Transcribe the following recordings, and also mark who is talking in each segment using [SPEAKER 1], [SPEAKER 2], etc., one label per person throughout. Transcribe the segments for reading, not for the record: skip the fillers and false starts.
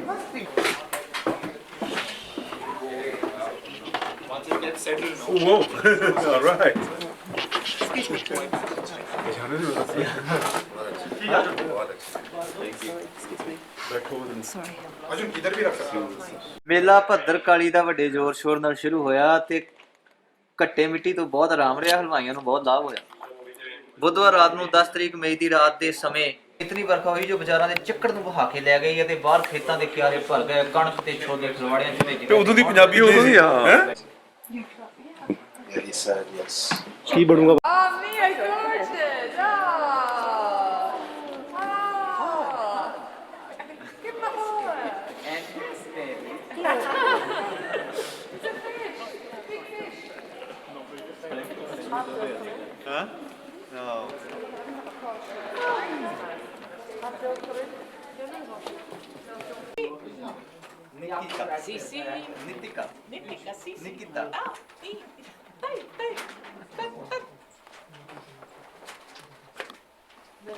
[SPEAKER 1] Once it gets settled, no.
[SPEAKER 2] Whoa! All right.
[SPEAKER 3] ਮੇਲਾ ਭੱਦਰ ਕਾਲੀ ਦਾ ਵੱਡੇ ਜ਼ੋਰ ਸ਼ੋਰ ਨਾਲ ਸ਼ੁਰੂ ਹੋਇਆ ਤੇ ਘੱਟੇ ਮਿੱਟੀ ਤੋਂ ਬਹੁਤ ਆਰਾਮ ਰਿਹਾ, ਹਲਵਾਈਆਂ ਨੂੰ ਬਹੁਤ ਲਾਭ ਹੋਇਆ। ਬੁੱਧਵਾਰ ਰਾਤ ਨੂੰ 10 ਤਰੀਕ ਮਈ ਦੀ ਰਾਤ ਦੇ ਸਮੇਂ ਇਤਨੀ ਵਰਖਾ ਹੋਈ ਜੋ ਬਾਜ਼ਾਰਾਂ ਦੇ ਚੱਕੜ ਨੂੰ ਵਹਾ ਕੇ ਲੈ ਗਈ ਅਤੇ ਬਾਹਰ ਖੇਤਾਂ ਦੇ ਕਿਆਰੇ ਭਰ ਗਏ, ਕਣਕ ਤੇ ਛੋਲੇ ਖਲਵਾੜਿਆਂ ਚ ਭੇਜ
[SPEAKER 2] ਤੇ ਉਦੋਂ ਦੀ ਪੰਜਾਬੀ ਉਦੋਂ ਦੀ ਆ ਹੈ ਕੀ ਬਣੂਗਾ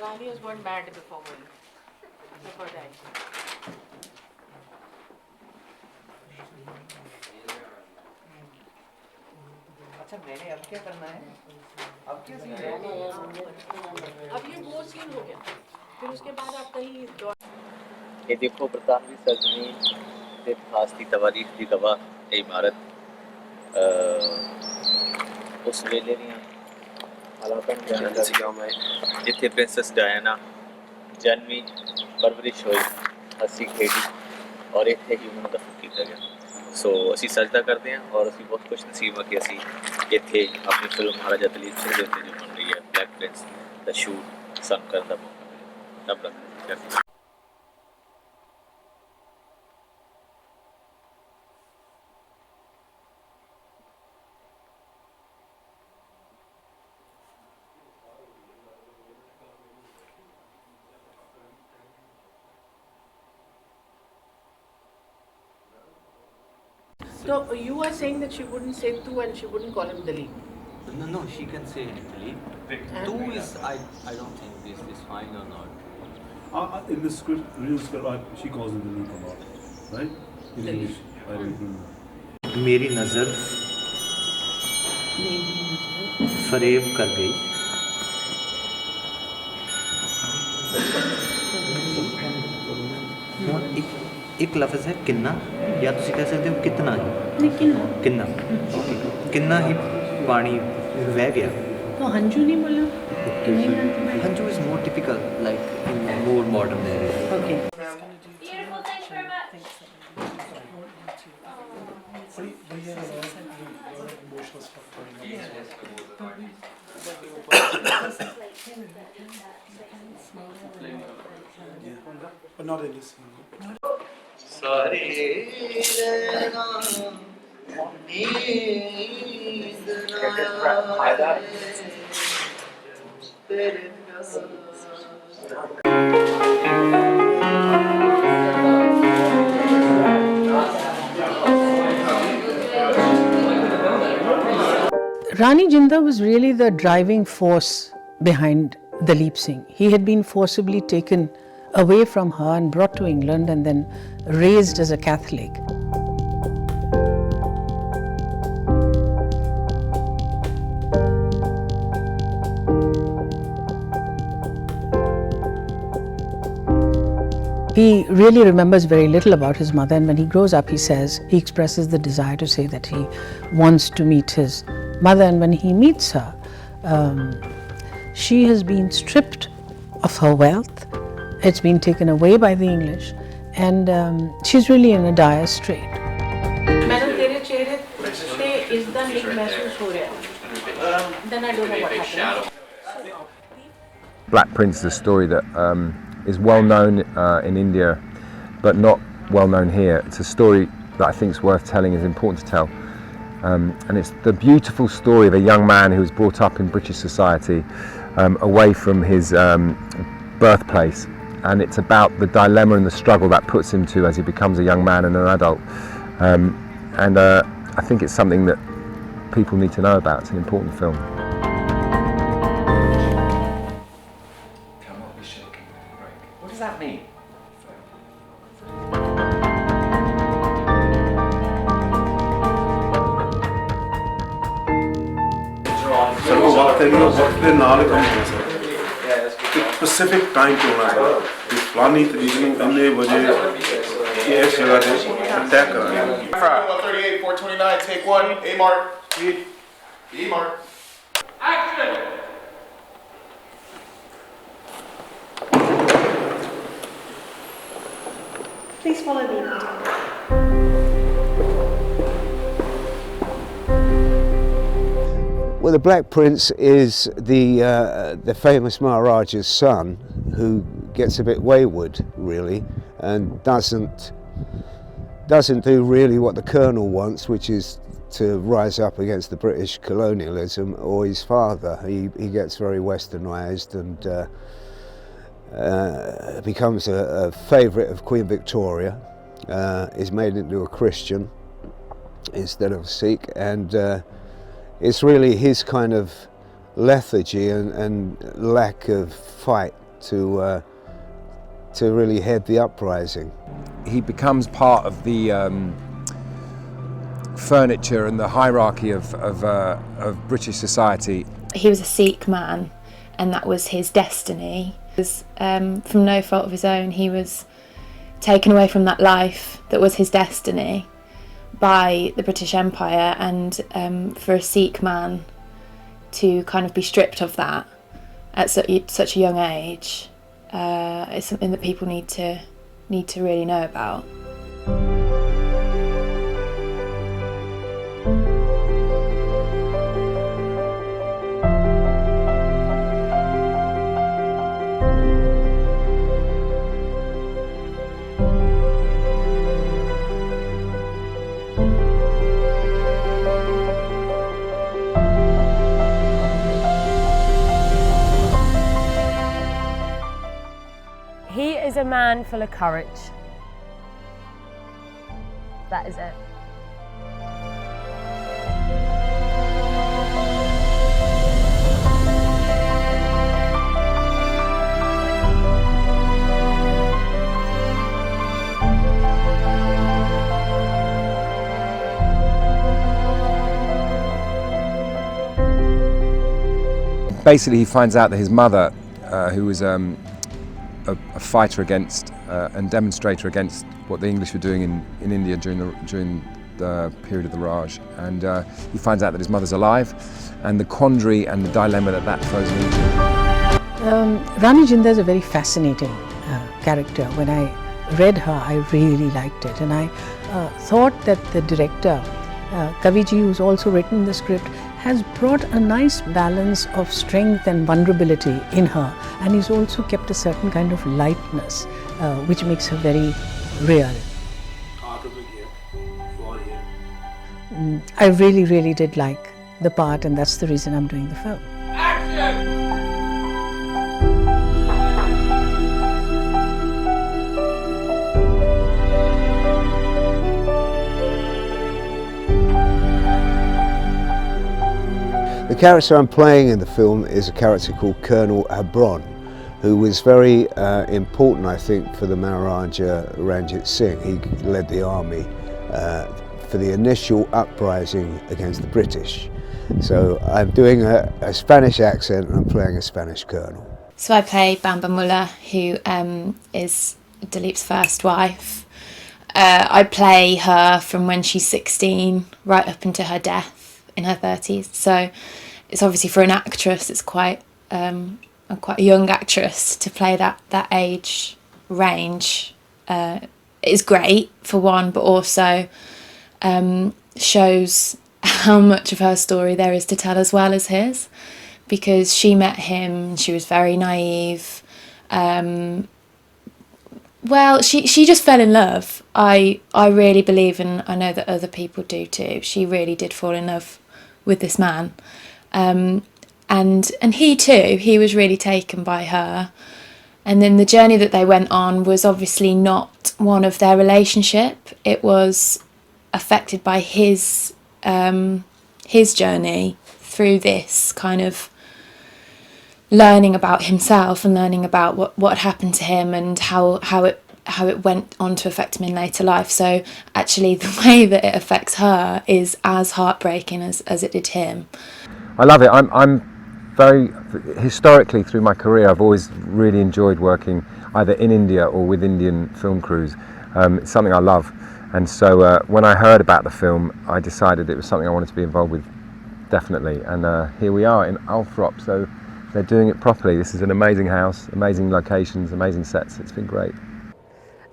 [SPEAKER 4] Rani was born bad before dying.
[SPEAKER 3] अच्छा मैंने अब क्या करना है, अब क्या सीन है?
[SPEAKER 4] अब ये वो सीन हो गया, फिर उसके बाद आप कहीं
[SPEAKER 3] ये देखो बरतानवी सल्तनती के इतिहास की तवारीख की गवाह इमारत उस वेले दी हालात जिथे प्रिंसेस डायना जन्मी परवरिश हुई हसी खेड़ी और इतने ही उन्होंने दफन किया गया। सो असी सजदा करते हैं और असी बहुत खुश नसीब हाँ कि असी इतने अपनी फिल्म महाराजा दलीप सिंह के उत्ते जो बन रही है ब्लैक प्रिंस दा शूट सन करने का मौका मिला। रब रखा।
[SPEAKER 4] So you are saying that she wouldn't say tu and she wouldn't call him Duleep.
[SPEAKER 3] No, she can say Duleep. Tu is I don't think this is fine or not.
[SPEAKER 2] in the script, real script, she calls him Duleep a lot, right? In English, I don't know.
[SPEAKER 3] मेरी नज़र फरेब कर गई। ਹੁਣ ਇੱਕ ਲਫ਼ਜ਼ ਹੈ ਕਿੰਨਾ, ਜਾਂ ਤੁਸੀਂ ਕਹਿ ਸਕਦੇ ਹੋ ਕਿਤਨਾ ਹੀ, ਕਿੰਨਾ ਕਿੰਨਾ ਹੀ ਪਾਣੀ ਵਹਿ ਗਿਆ।
[SPEAKER 4] तो हंजू नहीं बोला?
[SPEAKER 3] हंजू is more typical like in more modern area.
[SPEAKER 4] Okay.
[SPEAKER 5] But not in this scene.
[SPEAKER 3] सारे रहना नींद ना तेरे
[SPEAKER 4] Rani Jinda was really the driving force behind Duleep Singh. He had been forcibly taken away from her and brought to England and then raised as a Catholic. He really remembers very little about his mother, and when he grows up, he expresses the desire to say that he wants to meet his mother, and when he meets her, she has been stripped of her wealth. It's been taken away by the English, and she's really in a dire strait. Then I don't know what happened.
[SPEAKER 6] Black Prince is a story that is well known in India, but not well known here. It's a story that I think is worth telling, is important to tell. And it's the beautiful story of a young man who was brought up in British society away from his birthplace, and it's about the dilemma and the struggle that puts him to as he becomes a young man and an adult. And I think it's something that people need to know about. It's an important film.
[SPEAKER 1] What does that mean?
[SPEAKER 2] तेरी वक्त के नाल काम हो सकता है specific time पे होना चाहिए कि फलानी तरीक नूं इन्ने बजे इस जगह ते अटैक कराना
[SPEAKER 1] 138, 429, take one, A mark. E mark. Action!
[SPEAKER 7] Please follow me.
[SPEAKER 8] Well, the Black Prince is the famous Maharaja's son, who gets a bit wayward, really, and doesn't do really what the Colonel wants, which is to rise up against the British colonialism, or his father. He gets very westernized and becomes a favourite of Queen Victoria, is made into a Christian instead of a Sikh, and it's really his kind of lethargy and lack of fight to really head the uprising.
[SPEAKER 6] He becomes part of the furniture and the hierarchy of British society.
[SPEAKER 7] He was a Sikh man, and that was his destiny. From no fault of his own, he was taken away from that life that was his destiny by the British Empire, and for a Sikh man to kind of be stripped of that at such a young age is something that people need to really know about.
[SPEAKER 9] He is a man full of courage. That is it.
[SPEAKER 6] Basically, he finds out that his mother, who was a fighter against and demonstrator against what the English were doing in India during the period of the Raj, and he finds out that his mother's alive, and the quandary and the dilemma that throws him into.
[SPEAKER 4] Rani Jinda is a very fascinating character. When I read her, I really liked it, and I thought that the director, Kaviji, who's also written the script, has brought a nice balance of strength and vulnerability in her, and he's also kept a certain kind of lightness which makes her very real. I really did like the part, and that's the reason I'm doing the film.
[SPEAKER 8] The character I'm playing in the film is a character called Colonel Habron, who was very important, I think, for the Maharaja Ranjit Singh. He led the army for the initial uprising against the British. So I'm doing a Spanish accent and I'm playing a Spanish colonel.
[SPEAKER 7] So I play Bamba Mullah, who is Duleep's first wife. I play her from when she's 16 right up into her death in her 30s. So it's obviously, for an actress, it's quite a young actress to play that age range. Is great for one, but also shows how much of her story there is to tell as well as his, because she met him, she was very naive. Well, she just fell in love. I really believe, and I know that other people do too, she really did fall in love with this man. And he too, he was really taken by her. And then the journey that they went on was obviously not one of their relationship. It was affected by his journey through this kind of learning about himself and learning about what happened to him and how it went on to affect him in later life. So actually the way that it affects her is as heartbreaking as it did him.
[SPEAKER 6] I love it. I'm historically through my career, I've always really enjoyed working either in India or with Indian film crews. It's something I love, and so when I heard about the film, I decided it was something I wanted to be involved with, definitely. And here we are in Althrop, so they're doing it properly. This is an amazing house, amazing locations, amazing sets. It's been great.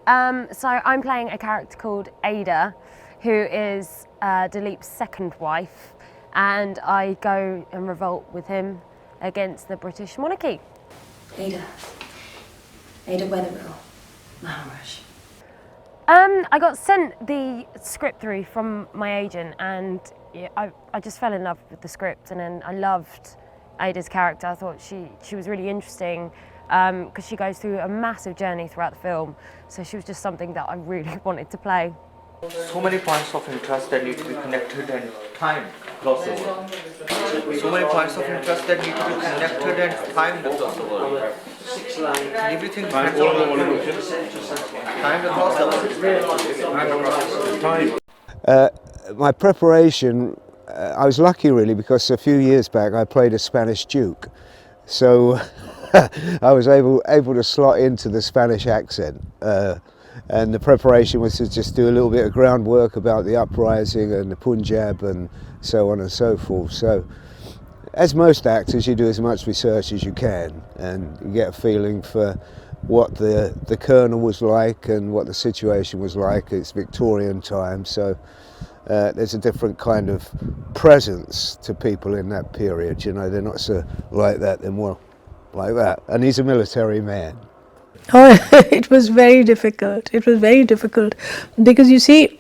[SPEAKER 9] So I'm playing a character called Ada, who is Duleep's second wife, and I go and revolt with him against the British monarchy.
[SPEAKER 10] Ada Weatherall, Maharaj.
[SPEAKER 9] I got sent the script through from my agent, and I just fell in love with the script, and then I loved Ada's character. I thought she was really interesting because she goes through a massive journey throughout the film, so she was just something that I really wanted to play.
[SPEAKER 3] So many points of interest that need to be connected and timed across the world. So many points of interest that need to be connected and timed across the world. And everything timed across the world.
[SPEAKER 8] My preparation, I was lucky really, because a few years back I played a Spanish Duke, so I was able to slot into the Spanish accent. And the preparation was to just do a little bit of groundwork about the uprising and the Punjab and so on and so forth. So, as most actors, you do as much research as you can, and you get a feeling for what the colonel was like and what the situation was like. It's Victorian time, so there's a different kind of presence to people in that period. You know, they're not so like that, they're more like that. And he's a military man.
[SPEAKER 4] Oh, it was very difficult. It was very difficult because, you see,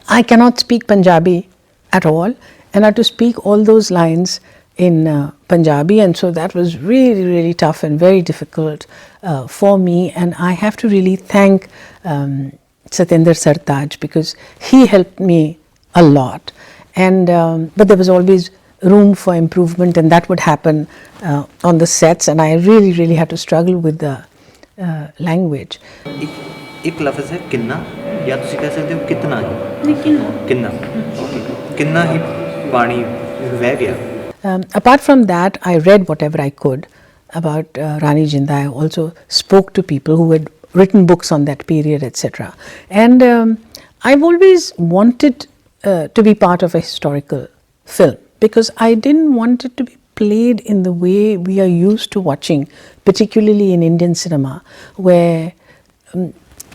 [SPEAKER 4] I cannot speak Punjabi at all, and I had to speak all those lines in Punjabi, and so that was really, really tough and very difficult for me. And I have to really thank Satinder Sartaaj, because he helped me a lot. And but there was always room for improvement, and that would happen on the sets, and I really, really had to struggle with the language.
[SPEAKER 11] एक लफ्ज़ है किन्ना, या तुसी कह सकते हो कितना ही, किन्ना किन्ना ही पानी बह गया.
[SPEAKER 4] Apart from that, I read whatever I could about Rani Jinda. I also spoke to people who had written books on that period, etc. And I've always wanted to be part of a historical film, because I didn't want it to be played in the way we are used to watching, particularly in Indian cinema, where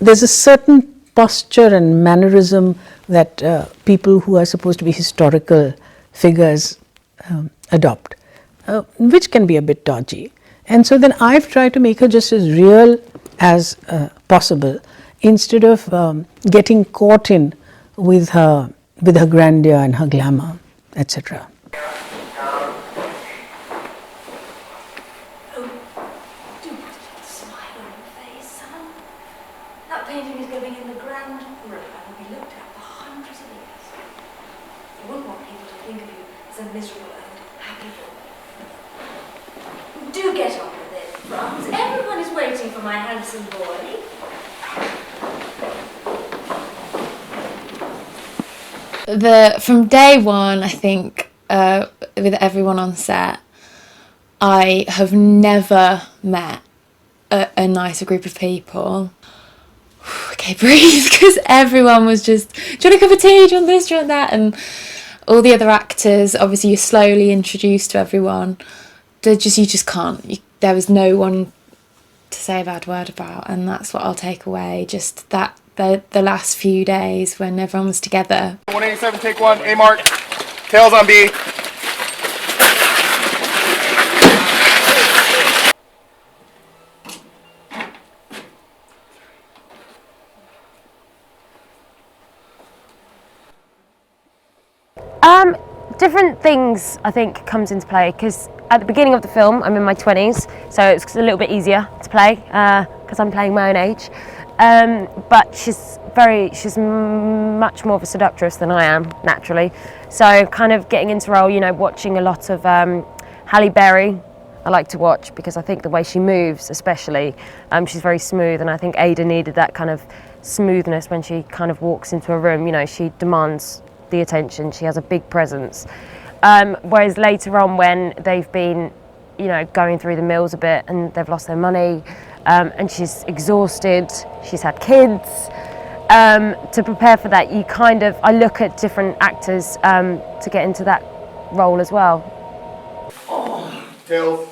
[SPEAKER 4] there's a certain posture and mannerism that people who are supposed to be historical figures adopt, which can be a bit dodgy. And so then I've tried to make her just as real as possible, instead of getting caught in with her grandeur and her glamour, etc.
[SPEAKER 10] Do get on with it, Franz. Everyone is waiting for my handsome boy.
[SPEAKER 7] From day one, I think, with everyone on set, I have never met a nicer group of people. Okay, breathe, because everyone was just, do you want a cup of tea, do you want this, do you want that? And all the other actors, obviously you're slowly introduced to everyone. You just can't, there was no one to say a bad word about, and that's what I'll take away, just that the last few days when everyone was together.
[SPEAKER 1] 187, take one, A mark, tails on B.
[SPEAKER 9] Different things, I think, comes into play, because at the beginning of the film I'm in my 20s, so it's a little bit easier to play because I'm playing my own age, but she's much more of a seductress than I am, naturally, so kind of getting into role, you know, watching a lot of Halle Berry I like to watch, because I think the way she moves especially, she's very smooth, and I think Ada needed that kind of smoothness when she kind of walks into a room. You know, she demands the attention, she has a big presence. Whereas later on, when they've been, you know, going through the mills a bit and they've lost their money, and she's exhausted, she's had kids. To prepare for that, I look at different actors to get into that role as well.
[SPEAKER 1] Tails.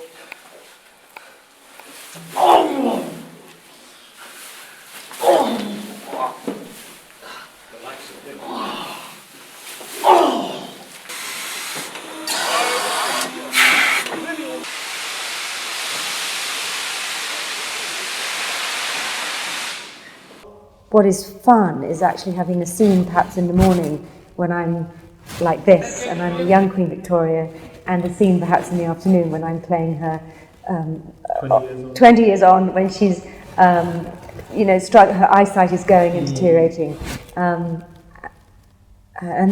[SPEAKER 12] What is fun is actually having a scene perhaps in the morning when I'm like this and I'm the young Queen Victoria, and a scene perhaps in the afternoon when I'm playing her 20 years on, when she's, you know, her eyesight is going and deteriorating. And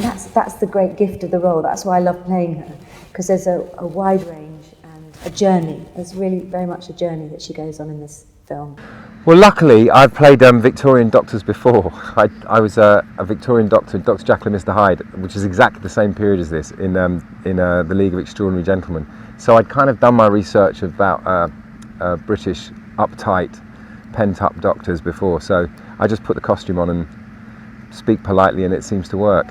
[SPEAKER 12] that's the great gift of the role. That's why I love playing her, because there's a wide range and a journey. There's really very much a journey that she goes on in this film.
[SPEAKER 6] Well, luckily, I've played Victorian doctors before. I was a Victorian doctor, Dr. Jekyll and Mr. Hyde, which is exactly the same period as this in the League of Extraordinary Gentlemen. So I'd kind of done my research about British uptight, pent-up doctors before. So I just put the costume on and speak politely, and it seems to work.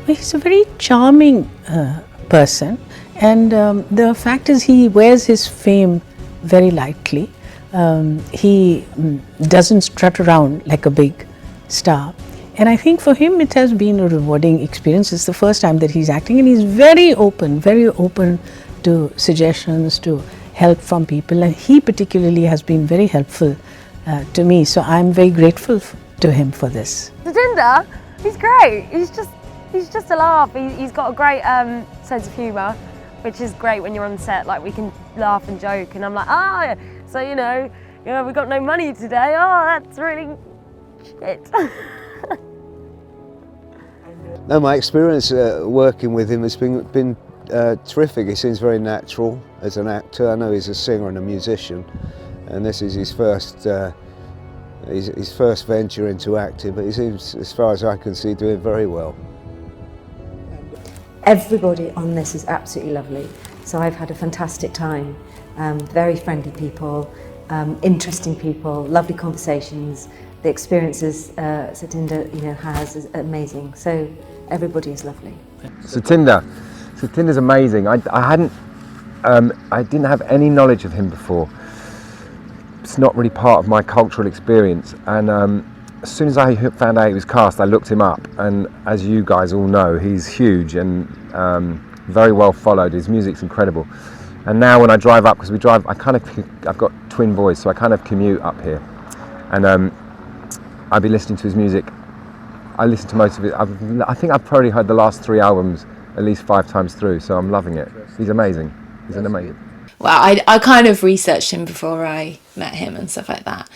[SPEAKER 4] He's a very charming person, and the fact is he wears his fame very lightly. He doesn't strut around like a big star, and I think for him it has been a rewarding experience. It's the first time that he's acting, and he's very open to suggestions, to help from people, and he particularly has been very helpful to me, so I'm very grateful to him for this.
[SPEAKER 9] Satinder, he's great. He's just a laugh. He's got a great sense of humour, which is great when you're on set. Like, we can laugh and joke, and I'm like, so you know, we got no money today. Oh, that's really shit.
[SPEAKER 8] No, my experience working with him has been terrific. He seems very natural as an actor. I know he's a singer and a musician, and this is his first venture into acting, but he seems, as far as I can see, doing very well.
[SPEAKER 12] Everybody on this is absolutely lovely, so I've had a fantastic time. Very friendly people, interesting people, lovely conversations. The experiences Satinder has is amazing, so everybody is lovely.
[SPEAKER 6] Satinder's amazing. I didn't have any knowledge of him before. It's not really part of my cultural experience, and as soon as I found out he was cast, I looked him up, and as you guys all know, he's huge and very well followed. His music's incredible, and now when I drive up, because I've got twin boys, so I kind of commute up here, and I'll be listening to his music. I listen to most of it. I think I've probably heard the last 3 albums at least 5 times through, so I'm loving it. He's amazing. He's an amazing.
[SPEAKER 7] well, I kind of researched him before I met him and stuff like that.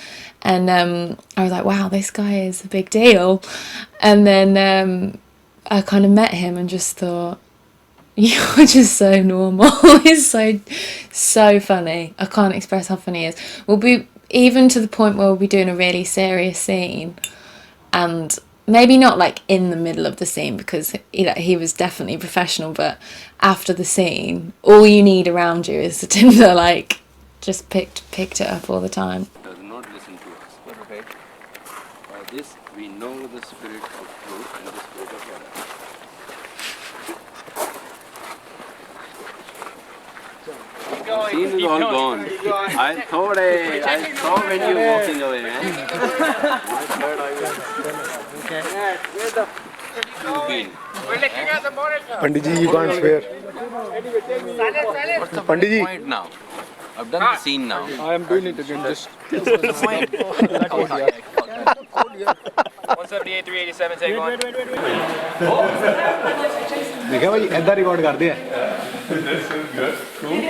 [SPEAKER 7] And I was like, wow, this guy is a big deal. And then I kind of met him and just thought, you're just so normal. It's so funny. I can't express how funny he is. We'll be even to the point where we'll be doing a really serious scene, and maybe not like in the middle of the scene, because he was definitely professional, but after the scene, all you need around you is Satinder, like, just picked it up all the time.
[SPEAKER 13] Does not listen to us. Okay. By this we know the spirit of truth and the spirit of error. The scene is all gone. I saw when you were walking away, man. Okay.
[SPEAKER 14] Pandit Ji, you can't swear.
[SPEAKER 13] What's the
[SPEAKER 14] Pandit Ji.
[SPEAKER 13] point now? I've done the scene now.
[SPEAKER 14] I am doing it again. Just.
[SPEAKER 15] 178, 387, take one.
[SPEAKER 14] देखा भाई ऐसा record कर दिया.
[SPEAKER 1] That's so good. Cool.